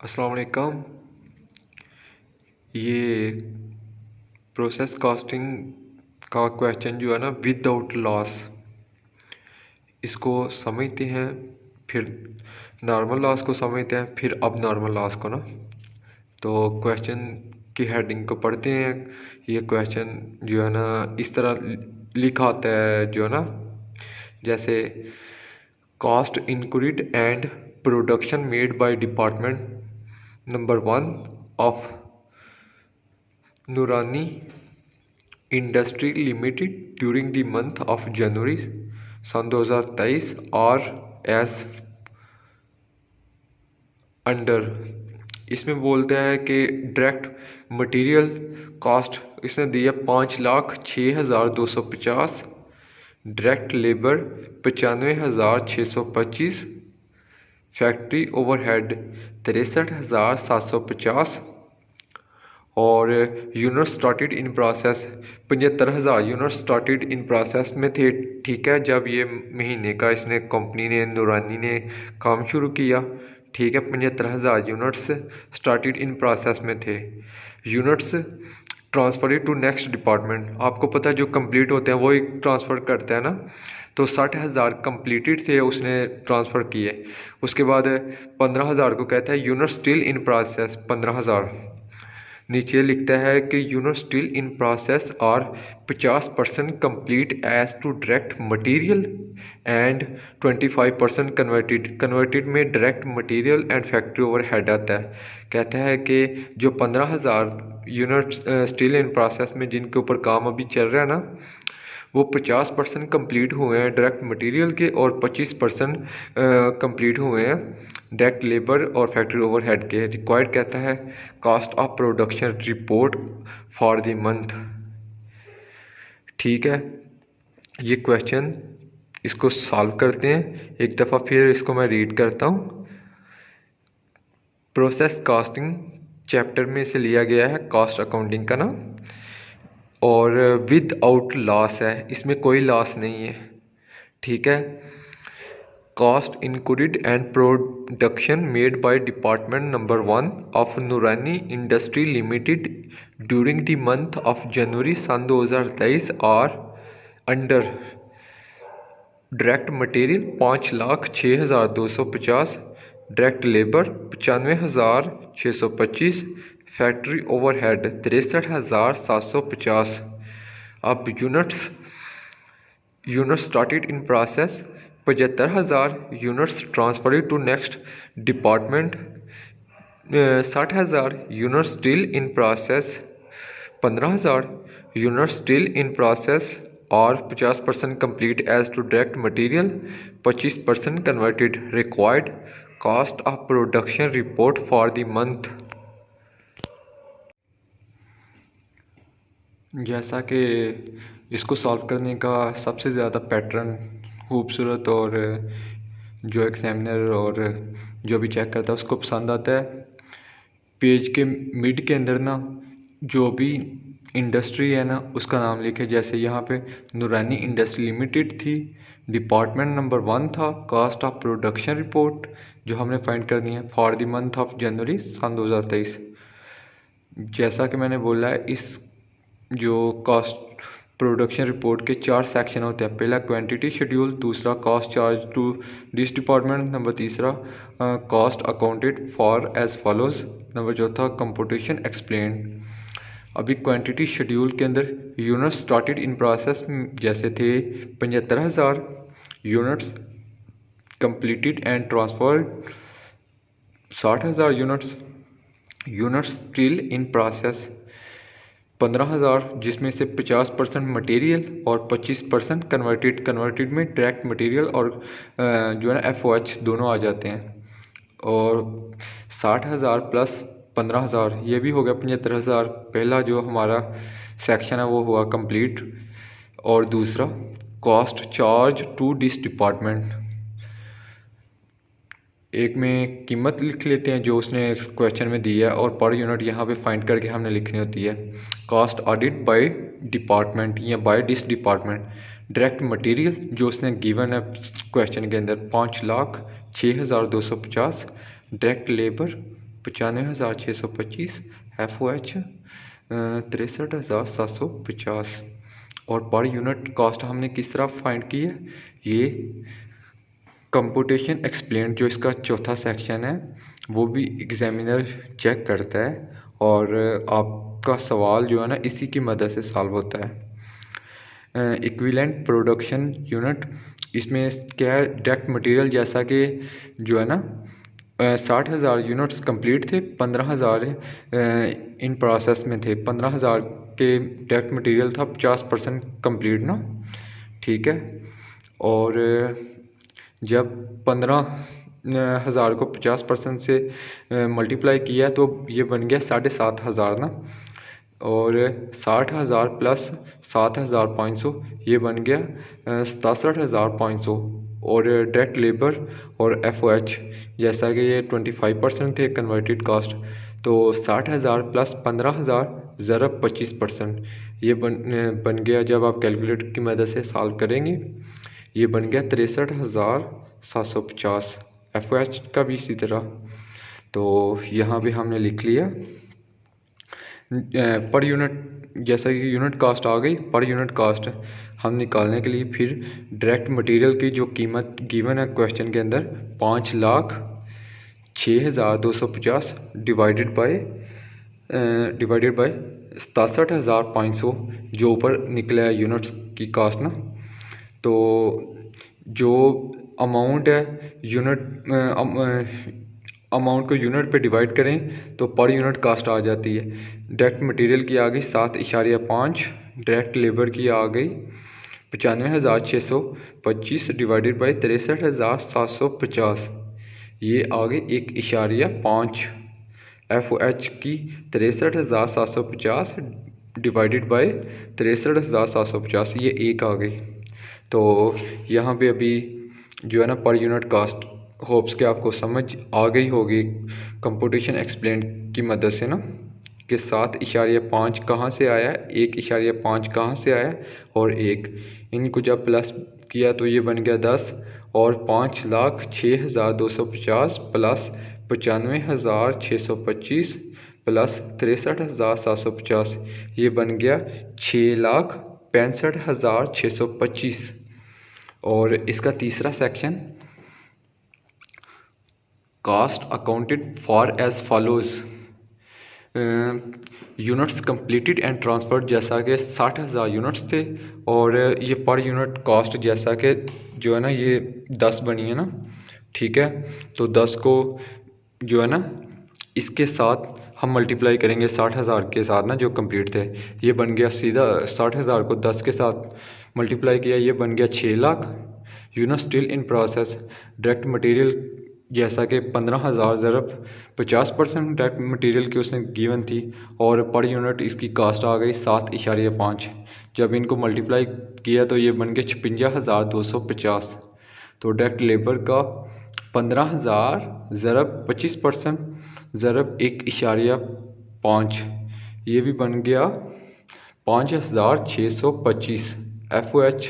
अस्सलाम वालेकुम। ये प्रोसेस कॉस्टिंग का क्वेश्चन जो है ना, विदाउट लॉस, इसको समझते हैं, फिर नॉर्मल लॉस को समझते हैं, फिर अब नॉर्मल लॉस को ना। तो क्वेश्चन की हेडिंग को पढ़ते हैं। ये क्वेश्चन जो है ना इस तरह लिखा होता है, जो है ना, जैसे cost incurred and production made by department number 1 of Noorani industry limited during the month of January सन 2023 और एज अंडर। इसमें बोलता है कि डायरेक्ट मटेरियल कॉस्ट इसने दिया 5,06,250, डायरेक्ट लेबर 95,625, फैक्ट्री ओवरहेड 63,750 और unit started in process 75,000 unit started in process में थे। ठीक है, जब ये महीने का इसने कंपनी ने नूरानी ने काम शुरू किया, ठीक है, 75,000 यूनिट्स स्टार्टेड इन प्रोसेस में थे। Units transfer to next department, आपको पता है जो कंप्लीट होते हैं वो ही ट्रांसफ़र करता है ना। तो 60,000 कंप्लीटेड थे, उसने ट्रांसफ़र किए। उसके बाद 15,000 को कहता है यूनिट स्टिल इन प्रोसेस 15,000। नीचे लिखता है कि यूनिट स्टिल इन प्रोसेस और 50% complete as to direct material and 25% converted में direct material and factory overhead आता है। कहता है कि जो 15,000 यूनिट स्टिल इन प्रोसेस में जिनके ऊपर काम अभी चल रहा है ना, वो 50% कम्प्लीट हुए हैं डायरेक्ट मटेरियल के और 25% कम्प्लीट हुए हैं डायरेक्ट लेबर और फैक्ट्री ओवरहेड के। रिक्वायर्ड कहता है cost of production report for the month. ठीक है, ये क्वेश्चन इसको सॉल्व करते हैं। एक दफ़ा फिर इसको मैं रीड करता हूँ। प्रोसेस कॉस्टिंग चैप्टर में से लिया गया है कॉस्ट अकाउंटिंग का ना, और विद आउट लॉस है, इसमें कोई लॉस नहीं है। ठीक है, cost included and production made by department number 1 of Noorani industry limited during the month of January सन 2023 और under direct material 5,06,250, direct labour 95,625, factory overhead 63,750। अब units started in process 75,000 units transferred to next department, 60,000 unit still in process, 15,000 unit still in process और 50% complete as to direct material, 25% converted. Required cost of production report for the month. जैसा कि इसको solve करने का सबसे ज़्यादा pattern खूबसूरत और जो एग्जामिनर और जो भी चेक करता है उसको पसंद आता है। पेज के मिड के अंदर ना जो भी इंडस्ट्री है ना उसका नाम लिखे। जैसे यहाँ पे नूरानी इंडस्ट्री लिमिटेड थी, डिपार्टमेंट नंबर 1 था, कॉस्ट ऑफ प्रोडक्शन रिपोर्ट जो हमने फाइंड करनी है for the month of January सन 2023। जैसा कि मैंने बोला है, इस जो कॉस्ट प्रोडक्शन रिपोर्ट के 4 सेक्शन होते हैं। पहला क्वांटिटी शेड्यूल, दूसरा cost charge to this department, number तीसरा cost accounted for as follows, number चौथा कंप्यूटेशन एक्सप्लेन। अभी क्वांटिटी शेड्यूल के अंदर यूनिट्स स्टार्टेड इन प्रोसेस जैसे थे 75,000 units, completed and transferred 60,000 units still in process 15,000, जिसमें से 50% मटेरियल और 25% कन्वर्टेड में डायरेक्ट मटेरियल और जो है ना FOH दोनों आ जाते हैं। और 60,000 प्लस 15,000 ये भी हो गया 75,000। पहला जो हमारा सेक्शन है वो हुआ कंप्लीट। और दूसरा cost charge to this department, एक में कीमत लिख लेते हैं जो उसने क्वेश्चन में दी है और पर यूनिट यहाँ पे फाइंड करके हमने लिखनी होती है। कॉस्ट ऑडिट बाय डिपार्टमेंट या by this department, direct material जो उसने गिवन है क्वेश्चन के अंदर 5,06,250, डायरेक्ट लेबर 95,625, FOH 63,750। और पर यूनिट कॉस्ट हमने किस तरह फाइंड की है, ये कंप्यूटेशन एक्सप्लेन जो इसका चौथा सेक्शन है वो भी एग्जामिनर चेक करता है और आपका सवाल जो है ना इसी की मदद से सॉल्व होता है। इक्विवेलेंट प्रोडक्शन यूनिट, इसमें क्या है, डायरेक्ट मटेरियल जैसा कि जो है ना 60,000 यूनिट्स कंप्लीट थे, 15,000 इन प्रोसेस में थे, 15,000 के डायरेक्ट मटेरियल था, 50% कंप्लीट ना, ठीक है। और जब 15,000 को 50% से मल्टीप्लाई किया तो ये बन गया 7,500 ना, और 60,000 प्लस 7,500 ये बन गया 67,500। और डायरेक्ट लेबर और FOH जैसा कि ये 25% थे कन्वर्टेड कास्ट, तो 60,000 प्लस 15,000 ज़रब 25%, ये बन गया, जब आप कैलकुलेटर की मदद से सॉल्व करेंगे ये बन गया 63,750। FOH का भी इसी तरह, तो यहाँ पे हमने लिख लिया पर यूनिट, जैसा कि यूनिट कास्ट आ गई, पर यूनिट कास्ट हम निकालने के लिए फिर डायरेक्ट मटेरियल की जो कीमत गिवन है क्वेश्चन के अंदर 5,06,250 डिवाइडेड बाय 67,500 जो ऊपर निकला है यूनिट्स की कास्ट ना, तो जो अमाउंट है यूनिट अमाउंट को यूनिट पे डिवाइड करें तो पर यूनिट कास्ट आ जाती है। डायरेक्ट मटेरियल की आ गई 7.5, डायरेक्ट लेबर की आ गई 95,625 डिवाइडेड बाई 63,750, ये आ गई 1.5। FOH की 63,750 डिवाइडेड बाई 63,750, ये 1 आ गई। तो यहाँ पे अभी जो है ना पर यूनिट कास्ट, होप्स के आपको समझ आ गई होगी कंप्यूटेशन एक्सप्लेन की मदद से ना, कि 7.5 कहाँ से आया, 1.5 कहाँ से आया, और 1 इनको जब प्लस किया तो ये बन गया 10, और 5,06,250 प्लस 95,625 प्लस 63,750, ये बन गया 6,65,625। और इसका तीसरा section cost accounted for as follows, units completed and transferred, जैसा कि 60,000 यूनिट्स थे, और ये पर यूनिट कास्ट जैसा कि जो है ना ये 10 बनी है ना, ठीक है। तो 10 को जो है ना इसके साथ हम मल्टीप्लाई करेंगे 60,000 के साथ ना जो कंप्लीट थे, ये बन गया सीधा 60,000 को 10 के साथ मल्टीप्लाई किया, ये बन गया 6 lakh. Unit still in process, direct material जैसा कि 15,000 ज़रब 50% डायरेक्ट मटेरियल की उसने गिवन थी, और पर यूनिट इसकी कास्ट आ गई 7.5। जब इनको मल्टीप्लाई किया तो ये बन गया 56,250। तो डायरेक्ट लेबर का 15,000 ज़रब 25% ज़रब 1.5, ये भी बन गया 5,625। FOH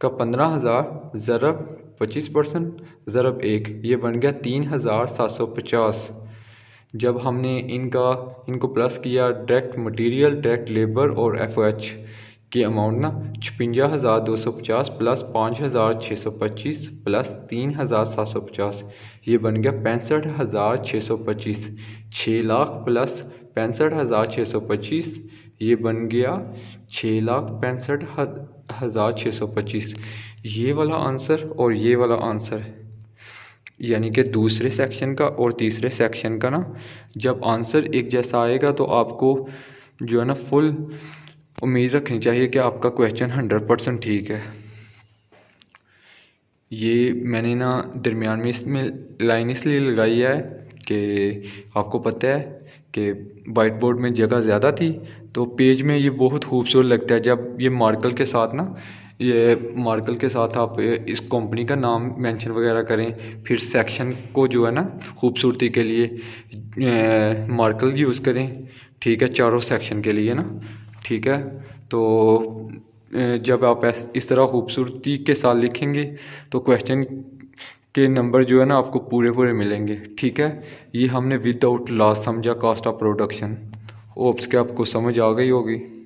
का 15,000 ज़रब 25% ज़रब 1, ये बन गया 3,750। जब हमने इनको प्लस किया डायरेक्ट मटेरियल, डायरेक्ट लेबर और FOH की अमाउंट ना 56,250 प्लस 5,625 प्लस 3,750, ये बन गया 65,625। 6 लाख प्लस 65,625, ये बन गया 6,65,625। ये वाला आंसर और ये वाला आंसर, यानी कि दूसरे सेक्शन का और तीसरे सेक्शन का ना, जब आंसर एक जैसा आएगा तो आपको जो है ना फुल उम्मीद रखनी चाहिए कि आपका क्वेश्चन 100% ठीक है। ये मैंने ना दरमियान में इसमें लाइन इसलिए लगाई है कि आपको पता है कि वाइट बोर्ड में जगह ज़्यादा थी, तो पेज में ये बहुत खूबसूरत लगता है जब ये मार्कर के साथ ना, ये मार्कर के साथ आप इस कंपनी का नाम मेंशन वगैरह करें, फिर सेक्शन को जो है ना खूबसूरती के लिए मार्कर यूज़ करें, ठीक है, चारों सेक्शन के लिए ना, ठीक है। तो जब आप इस तरह खूबसूरती के साथ लिखेंगे तो क्वेश्चन के नंबर जो है ना आपको पूरे पूरे मिलेंगे। ठीक है, ये हमने विदाउट लॉस समझा कॉस्ट ऑफ प्रोडक्शन। होप्स के आपको समझ आ गई होगी।